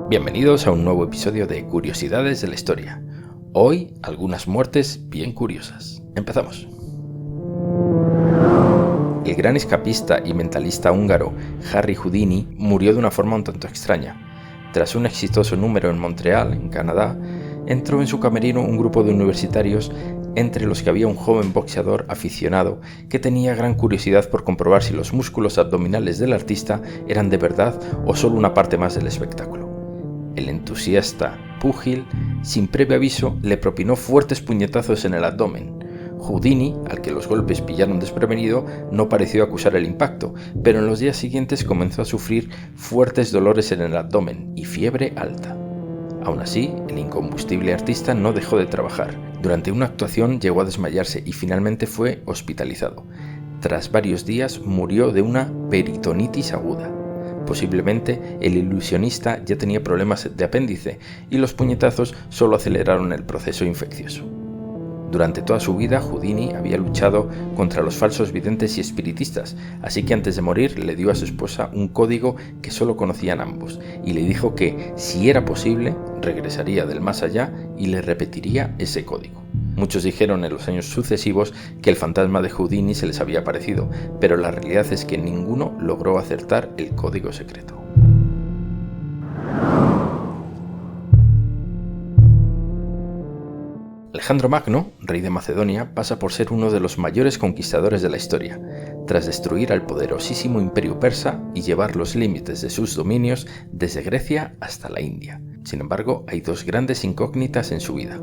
Bienvenidos a un nuevo episodio de Curiosidades de la Historia. Hoy, algunas muertes bien curiosas. Empezamos. El gran escapista y mentalista húngaro Harry Houdini murió de una forma un tanto extraña. Tras un exitoso número en Montreal, en Canadá, entró en su camerino un grupo de universitarios, entre los que había un joven boxeador aficionado que tenía gran curiosidad por comprobar si los músculos abdominales del artista eran de verdad o solo una parte más del espectáculo. El entusiasta púgil, sin previo aviso, le propinó fuertes puñetazos en el abdomen. Houdini, al que los golpes pillaron desprevenido, no pareció acusar el impacto, pero en los días siguientes comenzó a sufrir fuertes dolores en el abdomen y fiebre alta. Aún así, el incombustible artista no dejó de trabajar. Durante una actuación llegó a desmayarse y finalmente fue hospitalizado. Tras varios días murió de una peritonitis aguda. Posiblemente el ilusionista ya tenía problemas de apéndice y los puñetazos solo aceleraron el proceso infeccioso. Durante toda su vida, Houdini había luchado contra los falsos videntes y espiritistas, así que antes de morir le dio a su esposa un código que solo conocían ambos y le dijo que, si era posible, regresaría del más allá y le repetiría ese código. Muchos dijeron en los años sucesivos que el fantasma de Houdini se les había aparecido, pero la realidad es que ninguno logró acertar el código secreto. Alejandro Magno, rey de Macedonia, pasa por ser uno de los mayores conquistadores de la historia, tras destruir al poderosísimo imperio persa y llevar los límites de sus dominios desde Grecia hasta la India. Sin embargo, hay dos grandes incógnitas en su vida: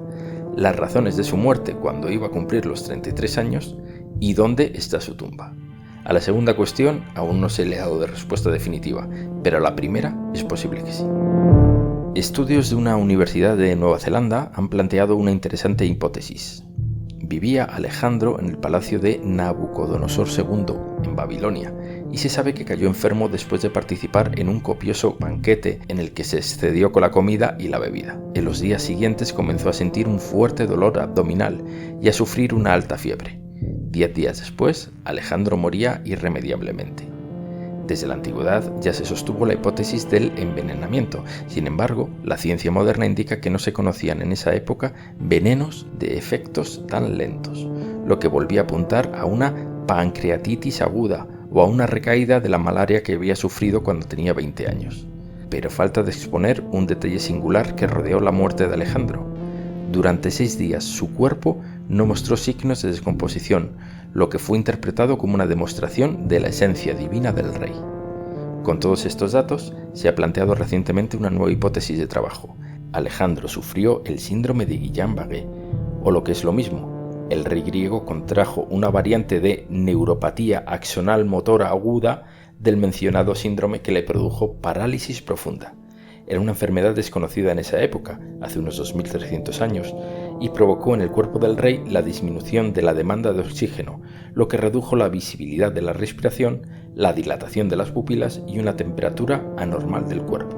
las razones de su muerte cuando iba a cumplir los 33 años y dónde está su tumba. A la segunda cuestión aún no se le ha dado de respuesta definitiva, pero a la primera es posible que sí. Estudios de una universidad de Nueva Zelanda han planteado una interesante hipótesis. Vivía Alejandro en el palacio de Nabucodonosor II, en Babilonia, y se sabe que cayó enfermo después de participar en un copioso banquete en el que se excedió con la comida y la bebida. En los días siguientes comenzó a sentir un fuerte dolor abdominal y a sufrir una alta fiebre. 10 días después, Alejandro moría irremediablemente. Desde la antigüedad ya se sostuvo la hipótesis del envenenamiento. Sin embargo, la ciencia moderna indica que no se conocían en esa época venenos de efectos tan lentos, lo que volvía a apuntar a una pancreatitis aguda o a una recaída de la malaria que había sufrido cuando tenía 20 años. Pero falta de exponer un detalle singular que rodeó la muerte de Alejandro. Durante 6 días su cuerpo no mostró signos de descomposición, lo que fue interpretado como una demostración de la esencia divina del rey. Con todos estos datos, se ha planteado recientemente una nueva hipótesis de trabajo. Alejandro sufrió el síndrome de Guillain-Barré, o lo que es lo mismo, el rey griego contrajo una variante de neuropatía axonal motora aguda del mencionado síndrome que le produjo parálisis profunda. Era una enfermedad desconocida en esa época, hace unos 2300 años, y provocó en el cuerpo del rey la disminución de la demanda de oxígeno, lo que redujo la visibilidad de la respiración, la dilatación de las pupilas y una temperatura anormal del cuerpo.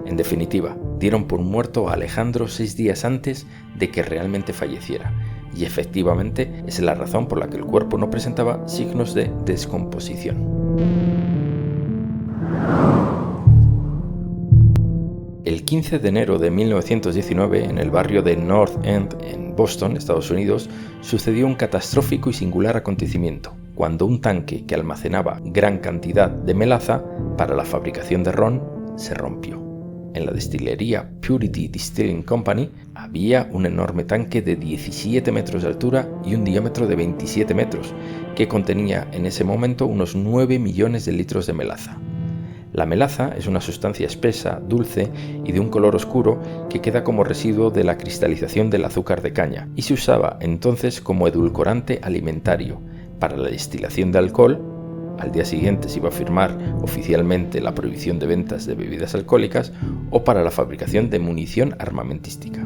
En definitiva, dieron por muerto a Alejandro 6 días antes de que realmente falleciera, y efectivamente es la razón por la que el cuerpo no presentaba signos de descomposición. El 15 de enero de 1919, en el barrio de North End, en Boston, Estados Unidos, sucedió un catastrófico y singular acontecimiento, cuando un tanque que almacenaba gran cantidad de melaza para la fabricación de ron se rompió. En la destilería Purity Distilling Company había un enorme tanque de 17 metros de altura y un diámetro de 27 metros, que contenía en ese momento unos 9 millones de litros de melaza. La melaza es una sustancia espesa, dulce y de un color oscuro que queda como residuo de la cristalización del azúcar de caña y se usaba entonces como edulcorante alimentario para la destilación de alcohol. Al día siguiente se iba a firmar oficialmente la prohibición de ventas de bebidas alcohólicas o para la fabricación de munición armamentística.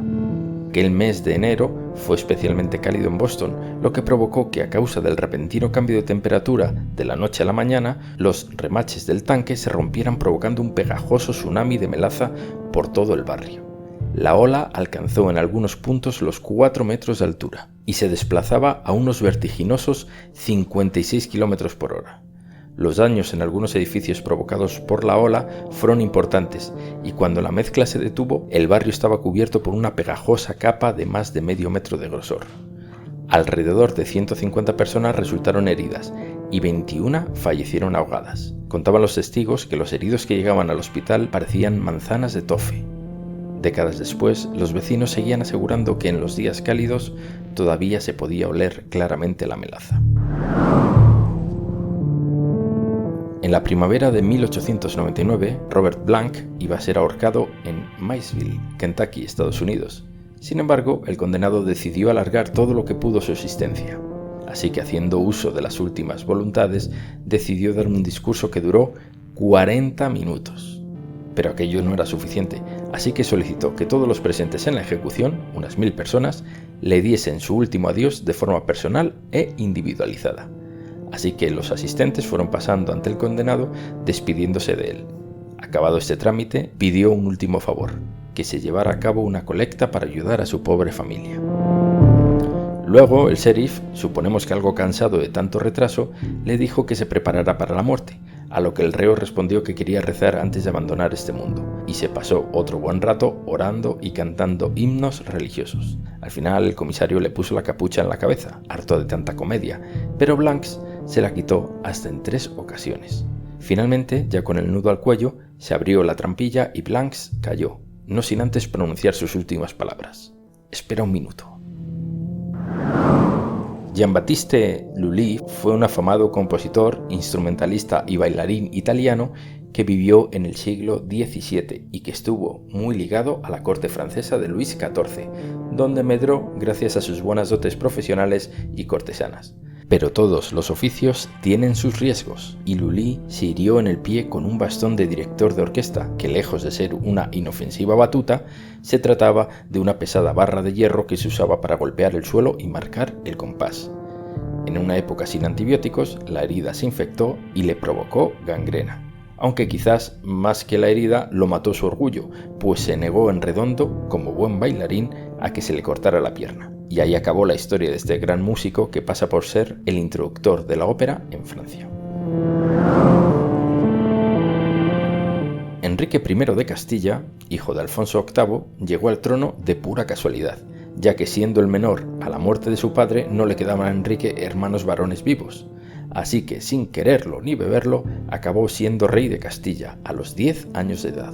Aquel mes de enero fue especialmente cálido en Boston, lo que provocó que a causa del repentino cambio de temperatura de la noche a la mañana, los remaches del tanque se rompieran provocando un pegajoso tsunami de melaza por todo el barrio. La ola alcanzó en algunos puntos los 4 metros de altura y se desplazaba a unos vertiginosos 56 km por hora. Los daños en algunos edificios provocados por la ola fueron importantes y cuando la mezcla se detuvo, el barrio estaba cubierto por una pegajosa capa de más de medio metro de grosor. Alrededor de 150 personas resultaron heridas y 21 fallecieron ahogadas. Contaban los testigos que los heridos que llegaban al hospital parecían manzanas de tofe. Décadas después, los vecinos seguían asegurando que en los días cálidos todavía se podía oler claramente la melaza. En la primavera de 1899, Robert Blanc iba a ser ahorcado en Maysville, Kentucky, Estados Unidos. Sin embargo, el condenado decidió alargar todo lo que pudo su existencia. Así que, haciendo uso de las últimas voluntades, decidió dar un discurso que duró 40 minutos. Pero aquello no era suficiente, así que solicitó que todos los presentes en la ejecución, unas 1000 personas, le diesen su último adiós de forma personal e individualizada. Así que los asistentes fueron pasando ante el condenado despidiéndose de él. Acabado este trámite, pidió un último favor, que se llevara a cabo una colecta para ayudar a su pobre familia. Luego el sheriff, suponemos que algo cansado de tanto retraso, le dijo que se preparara para la muerte, a lo que el reo respondió que quería rezar antes de abandonar este mundo, y se pasó otro buen rato orando y cantando himnos religiosos. Al final el comisario le puso la capucha en la cabeza, harto de tanta comedia, pero Blancs se la quitó hasta en 3 ocasiones. Finalmente, ya con el nudo al cuello, se abrió la trampilla y Blancs cayó, no sin antes pronunciar sus últimas palabras. «Espera un minuto». Giambattista Lully fue un afamado compositor, instrumentalista y bailarín italiano que vivió en el siglo XVII y que estuvo muy ligado a la corte francesa de Luis XIV, donde medró gracias a sus buenas dotes profesionales y cortesanas. Pero todos los oficios tienen sus riesgos, y Lully se hirió en el pie con un bastón de director de orquesta, que lejos de ser una inofensiva batuta, se trataba de una pesada barra de hierro que se usaba para golpear el suelo y marcar el compás. En una época sin antibióticos, la herida se infectó y le provocó gangrena. Aunque quizás más que la herida lo mató su orgullo, pues se negó en redondo, como buen bailarín, a que se le cortara la pierna. Y ahí acabó la historia de este gran músico que pasa por ser el introductor de la ópera en Francia. Enrique I de Castilla, hijo de Alfonso VIII, llegó al trono de pura casualidad, ya que siendo el menor a la muerte de su padre no le quedaban a Enrique hermanos varones vivos. Así que, sin quererlo ni beberlo, acabó siendo rey de Castilla a los 10 años de edad.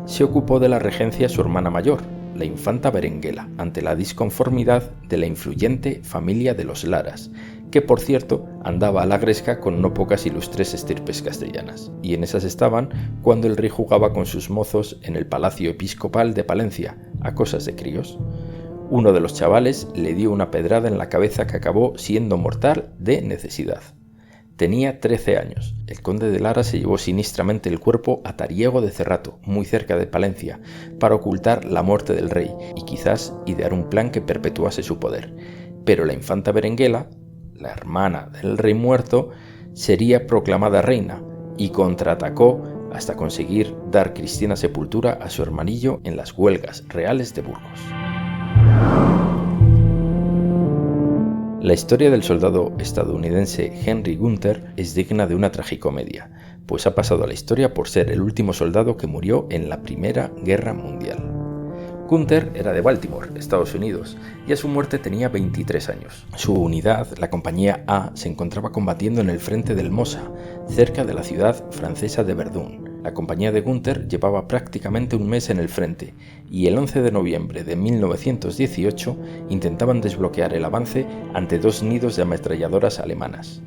Se ocupó de la regencia su hermana mayor, la infanta Berenguela, ante la disconformidad de la influyente familia de los Laras, que por cierto andaba a la gresca con no pocas ilustres estirpes castellanas, y en esas estaban cuando el rey jugaba con sus mozos en el palacio episcopal de Palencia, a cosas de críos. Uno de los chavales le dio una pedrada en la cabeza que acabó siendo mortal de necesidad. Tenía 13 años. El conde de Lara se llevó sinistramente el cuerpo a Tariego de Cerrato, muy cerca de Palencia, para ocultar la muerte del rey y quizás idear un plan que perpetuase su poder. Pero la infanta Berenguela, la hermana del rey muerto, sería proclamada reina y contraatacó hasta conseguir dar cristiana sepultura a su hermanillo en las huelgas reales de Burgos. La historia del soldado estadounidense Henry Gunther es digna de una tragicomedia, pues ha pasado a la historia por ser el último soldado que murió en la Primera Guerra Mundial. Gunther era de Baltimore, Estados Unidos, y a su muerte tenía 23 años. Su unidad, la Compañía A, se encontraba combatiendo en el frente del Mosa, cerca de la ciudad francesa de Verdún. La compañía de Gunther llevaba prácticamente un mes en el frente y el 11 de noviembre de 1918 intentaban desbloquear el avance ante 2 nidos de ametralladoras alemanas.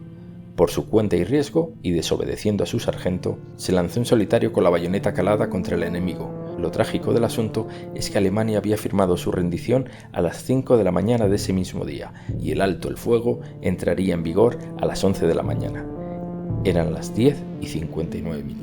Por su cuenta y riesgo, y desobedeciendo a su sargento, se lanzó en solitario con la bayoneta calada contra el enemigo. Lo trágico del asunto es que Alemania había firmado su rendición a las 5 de la mañana de ese mismo día y el alto el fuego entraría en vigor a las 11 de la mañana. Eran las 10:59.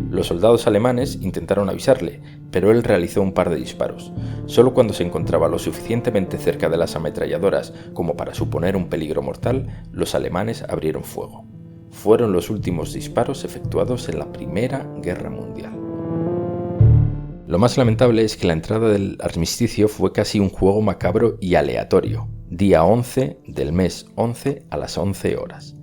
Los soldados alemanes intentaron avisarle, pero él realizó un par de disparos. Solo cuando se encontraba lo suficientemente cerca de las ametralladoras como para suponer un peligro mortal, los alemanes abrieron fuego. Fueron los últimos disparos efectuados en la Primera Guerra Mundial. Lo más lamentable es que la entrada del armisticio fue casi un juego macabro y aleatorio. día 11 del mes 11 a las 11 horas,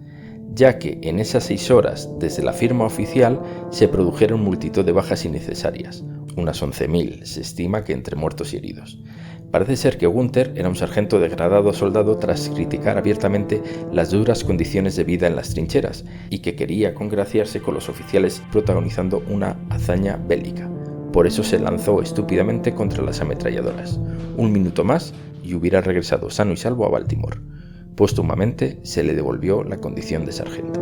ya que en esas 6 horas desde la firma oficial se produjeron multitud de bajas innecesarias, unas 11.000 se estima que entre muertos y heridos. Parece ser que Gunther era un sargento degradado soldado tras criticar abiertamente las duras condiciones de vida en las trincheras y que quería congraciarse con los oficiales protagonizando una hazaña bélica. Por eso se lanzó estúpidamente contra las ametralladoras. Un minuto más y hubiera regresado sano y salvo a Baltimore. Póstumamente se le devolvió la condición de sargento.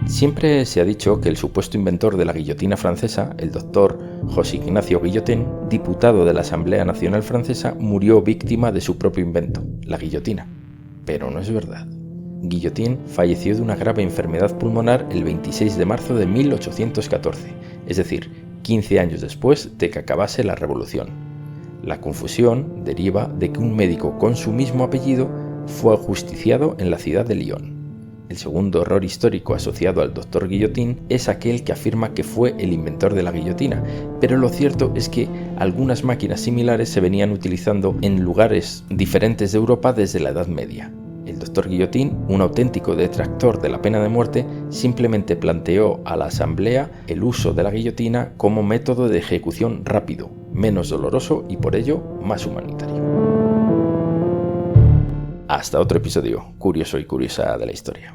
Siempre se ha dicho que el supuesto inventor de la guillotina francesa, el doctor José Ignacio Guillotin, diputado de la Asamblea Nacional Francesa, murió víctima de su propio invento, la guillotina. Pero no es verdad. Guillotin falleció de una grave enfermedad pulmonar el 26 de marzo de 1814, es decir, 15 años después de que acabase la Revolución. La confusión deriva de que un médico con su mismo apellido fue ajusticiado en la ciudad de Lyon. El segundo error histórico asociado al doctor Guillotin es aquel que afirma que fue el inventor de la guillotina, pero lo cierto es que algunas máquinas similares se venían utilizando en lugares diferentes de Europa desde la Edad Media. El doctor Guillotin, un auténtico detractor de la pena de muerte, simplemente planteó a la Asamblea el uso de la guillotina como método de ejecución rápido, menos doloroso y por ello más humanitario. Hasta otro episodio curioso y curiosa de la historia.